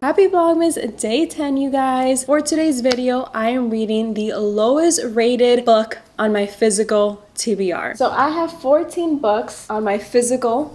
Happy Vlogmas day 10, you guys. For today's video, I am reading the lowest rated book on my physical TBR. So I have 14 books on my physical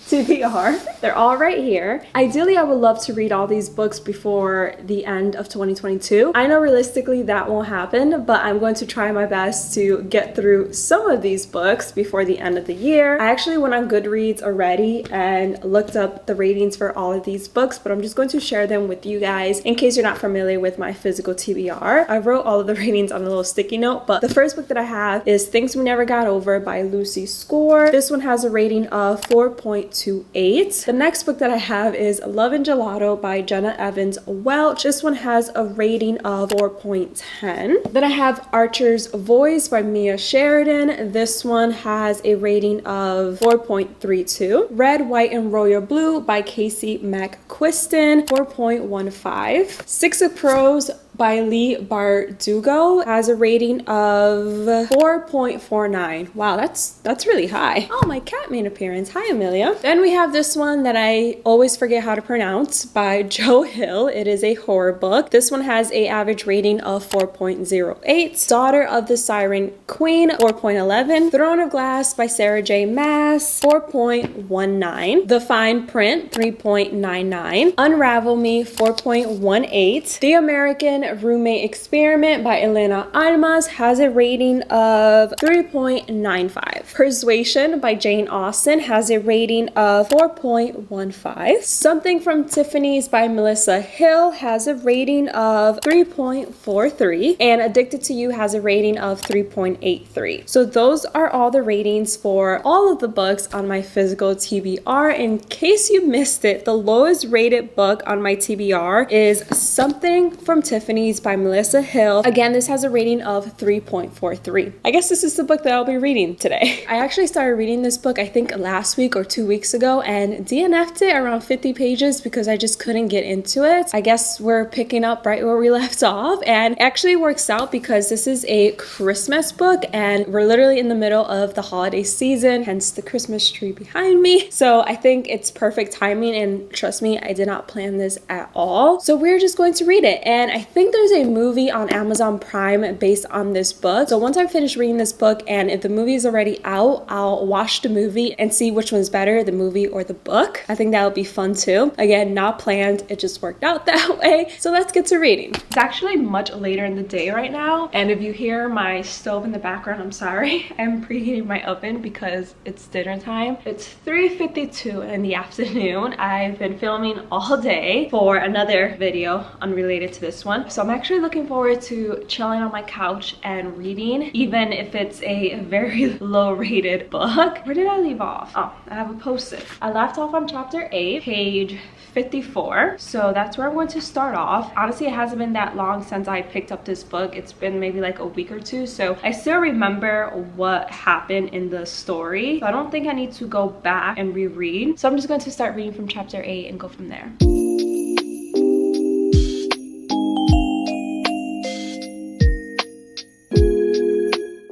TBR. They're all right here. Ideally, I would love to read all these books before the end of 2022. I know realistically that won't happen, but I'm going to try my best to get through some of these books before the end of the year. I actually went on Goodreads already and looked up the ratings for all of these books, but I'm just going to share them with you guys in case you're not familiar with my physical TBR. I wrote all of the ratings on a little sticky note, but the first book that I have is Things We Never Got Over by Lucy Score. This one has a rating of 4.28. The next book that I have is Love and Gelato by Jenna Evans Welch. This one has a rating of 4.10. Then I have Archer's Voice by Mia Sheridan. This one has a rating of 4.32. Red, White, and Royal Blue by Casey McQuiston, 4.15. Six of Crows by Lee Bardugo has a rating of 4.49. Wow, that's really high. Oh, my cat made an appearance. Hi, Amelia. Then we have this one that I always forget how to pronounce by Joe Hill. It is a horror book. This one has an average rating of 4.08. Daughter of the Siren Queen, 4.11. Throne of Glass by Sarah J. Maas, 4.19. The Fine Print, 3.99. Unravel Me, 4.18. The American Roommate Experiment by Elena Almas has a rating of 3.95. Persuasion by Jane Austen has a rating of 4.15. Something from Tiffany's by Melissa Hill has a rating of 3.43. And Addicted to You has a rating of 3.83. So those are all the ratings for all of the books on my physical TBR. In case you missed it, the lowest rated book on my TBR is Something from Tiffany's by Melissa Hill. Again, this has a rating of 3.43. I guess this is the book that I'll be reading today. I actually started reading this book, I think last week or 2 weeks ago, and DNF'd it around 50 pages because I just couldn't get into it. I guess we're picking up right where we left off, and it actually works out because this is a Christmas book and we're literally in the middle of the holiday season, hence the Christmas tree behind me. So I think it's perfect timing, and trust me, I did not plan this at all. So we're just going to read it, and I think there's a movie on Amazon Prime based on this book. So once I finish reading this book, and if the movie is already out, I'll watch the movie and see which one's better, the movie or the book. I think that would be fun too. Again, not planned, it just worked out that way. So let's get to reading. It's actually much later in the day right now, and if you hear my stove in the background, I'm sorry. I'm preheating my oven because it's dinner time. It's 3:52 in the afternoon. I've been filming all day for another video unrelated to this one. So I'm actually looking forward to chilling on my couch and reading, even if it's a very low rated book. Where did I leave off? Oh, I have a post-it. I left off on chapter 8, page 54. So that's where I'm going to start off. Honestly, it hasn't been that long since I picked up this book. It's been maybe like a week or two. So I still remember what happened in the story. So I don't think I need to go back and reread. So I'm just going to start reading from chapter 8 and go from there.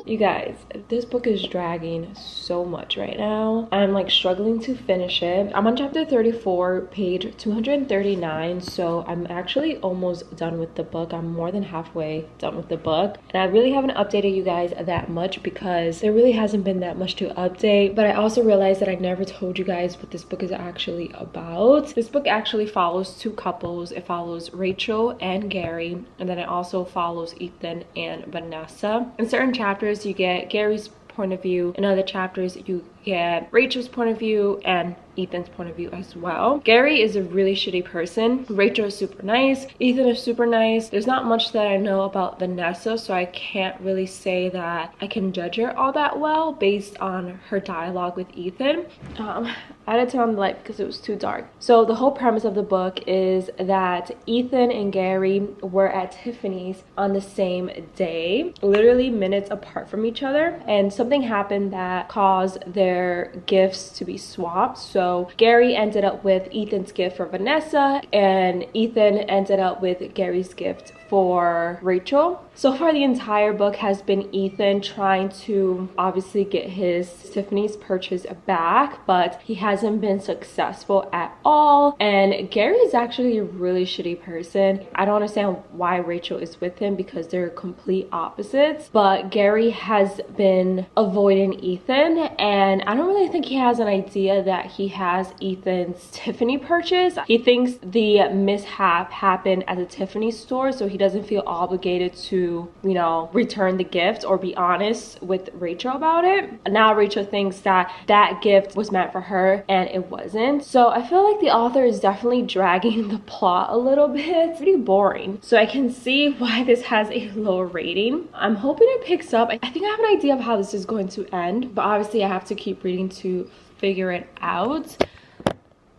You guys, this book is dragging so much right now. I'm like struggling to finish it. I'm on chapter 34, page 239, so I'm actually almost done with the book. I'm more than halfway done with the book, and I really haven't updated you guys that much because there really hasn't been that much to update. But I also realized that I never told you guys what this book is actually about. This book actually follows two couples. It follows Rachel and Gary, and then it also follows Ethan and Vanessa. In certain chapters you get Gary's point of view, in other chapters you get Rachel's point of view and Ethan's point of view as well. Gary is a really shitty person. Rachel is super nice. Ethan is super nice. There's not much that I know about Vanessa, so I can't really say that I can judge her all that well based on her dialogue with Ethan. I had to turn on the light because it was too dark. So the whole premise of the book is that Ethan and Gary were at Tiffany's on the same day, literally minutes apart from each other, and something happened that caused their their gifts to be swapped. So Gary ended up with Ethan's gift for Vanessa, and Ethan ended up with Gary's gift for Rachel. So far the entire book has been Ethan trying to obviously get his Tiffany's purchase back, but he hasn't been successful at all. And Gary is actually a really shitty person. I don't understand why Rachel is with him because they're complete opposites, but Gary has been avoiding Ethan, and I don't really think he has an idea that he has Ethan's Tiffany purchase. He thinks the mishap happened at the Tiffany store, so he doesn't feel obligated to, you know, return the gift or be honest with Rachel about it. Now Rachel thinks that that gift was meant for her and it wasn't. So I feel like the author is definitely dragging the plot a little bit. It's pretty boring. So I can see why this has a lower rating. I'm hoping it picks up. I think I have an idea of how this is going to end, but obviously I have to keep reading to figure it out.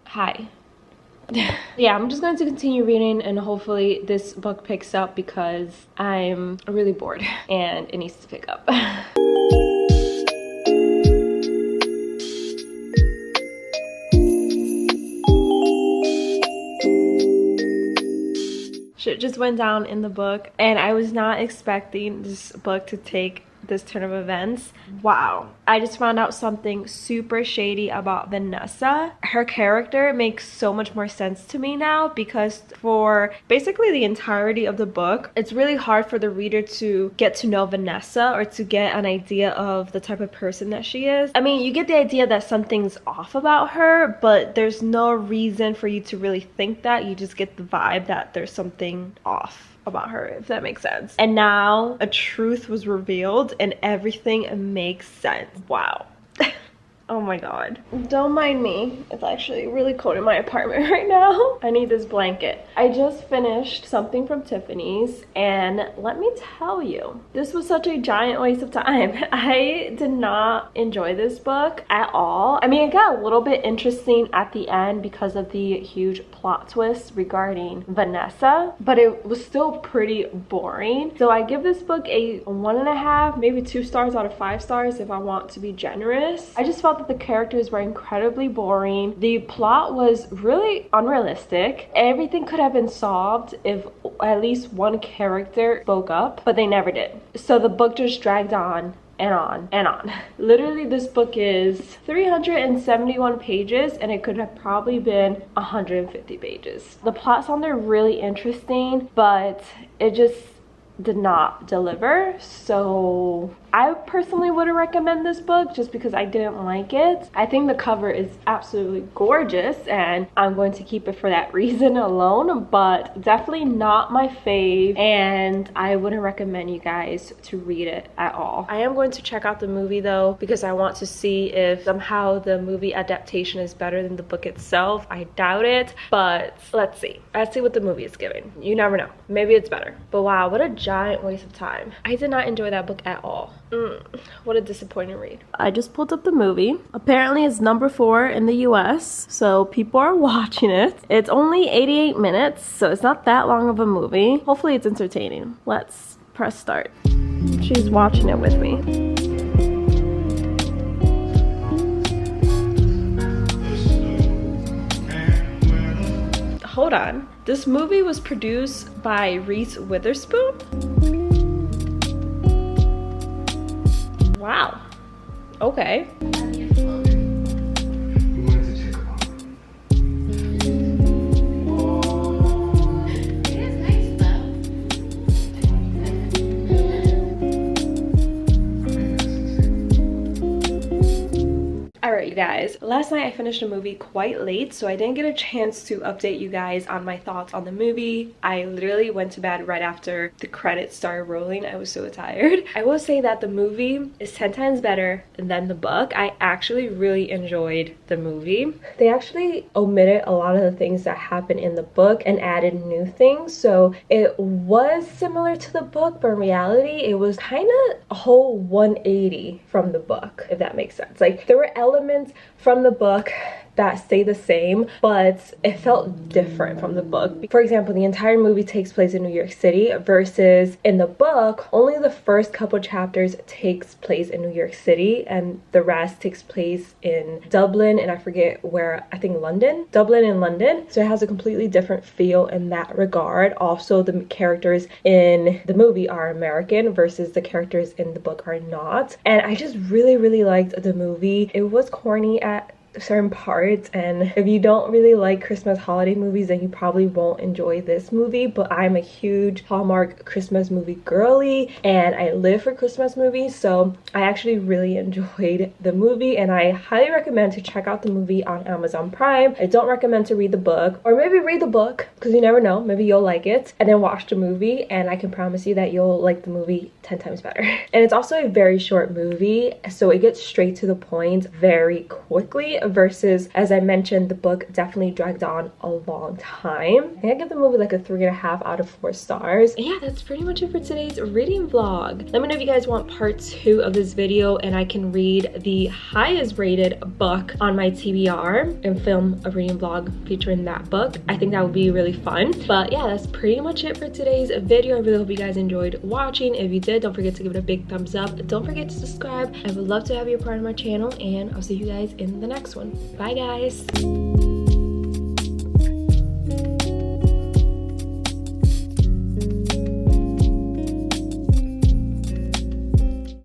Hi. Yeah, I'm just going to continue reading and hopefully this book picks up because I'm really bored and it needs to pick up. Shit just went down in the book and I was not expecting this book to take this turn of events. Wow. I just found out something super shady about Vanessa. Her character makes so much more sense to me now because for basically the entirety of the book, it's really hard for the reader to get to know Vanessa or to get an idea of the type of person that she is. I mean, you get the idea that something's off about her, but there's no reason for you to really think that. You just get the vibe that there's something off about her, if that makes sense. And now a truth was revealed and everything makes sense. Wow. Oh my god. Don't mind me. It's actually really cold in my apartment right now. I need this blanket. I just finished something from Tiffany's and let me tell you, this was such a giant waste of time. I did not enjoy this book at all. I mean, it got a little bit interesting at the end because of the huge plot twist regarding Vanessa, but it was still pretty boring. So I give this book a 1.5, maybe 2 stars out of 5 stars if I want to be generous. I just felt that the characters were incredibly boring. The plot was really unrealistic. Everything could have been solved if at least one character spoke up, but they never did. So the book just dragged on and on and on. Literally, this book is 371 pages and it could have probably been 150 pages. The plot sounded really interesting, but it just did not deliver. So I personally wouldn't recommend this book just because I didn't like it. I think the cover is absolutely gorgeous and I'm going to keep it for that reason alone, but definitely not my fave and I wouldn't recommend you guys to read it at all. I am going to check out the movie though because I want to see if somehow the movie adaptation is better than the book itself. I doubt it, but let's see. Let's see what the movie is giving. You never know. Maybe it's better. But wow, what a giant waste of time. I did not enjoy that book at all. What a disappointing read. I just pulled up the movie. Apparently it's number 4 in the US, so people are watching it. It's only 88 minutes, so it's not that long of a movie. Hopefully it's entertaining. Let's press start. She's watching it with me. Hold on. This movie was produced by Reese Witherspoon? Wow. Okay. Alright you guys, last night I finished a movie quite late, so I didn't get a chance to update you guys on my thoughts on the movie. I literally went to bed right after the credits started rolling. I was so tired. I will say that the movie is 10 times better than the book. I actually really enjoyed the movie. They actually omitted a lot of the things that happened in the book and added new things, so it was similar to the book, but in reality it was kind of a whole 180 from the book, if that makes sense. Like, there were elements from the book that stay the same, but it felt different from the book. For example, the entire movie takes place in New York City versus in the book, only the first couple chapters takes place in New York City and the rest takes place in Dublin and I forget where, I think London? Dublin and London. So it has a completely different feel in that regard. Also, the characters in the movie are American versus the characters in the book are not. And I just really liked the movie. It was corny at certain parts, and if you don't really like Christmas holiday movies then you probably won't enjoy this movie, but I'm a huge Hallmark Christmas movie girly and I live for Christmas movies, so I actually really enjoyed the movie and I highly recommend to check out the movie on Amazon Prime. I don't recommend to read the book, or maybe read the book because you never know, maybe you'll like it, and then watch the movie and I can promise you that you'll like the movie 10 times better. And it's also a very short movie, so it gets straight to the point very quickly versus, as I mentioned, the book definitely dragged on a long time. I think I give the movie like a 3.5 out of 4 stars. And yeah, that's pretty much it for today's reading vlog. Let me know if you guys want part 2 of this video and I can read the highest rated book on my TBR and film a reading vlog featuring that book. I think that would be really fun. But yeah, that's pretty much it for today's video. I really hope you guys enjoyed watching. If you did, don't forget to give it a big thumbs up. Don't forget to subscribe. I would love to have you a part of my channel and I'll see you guys in the next one. Bye guys.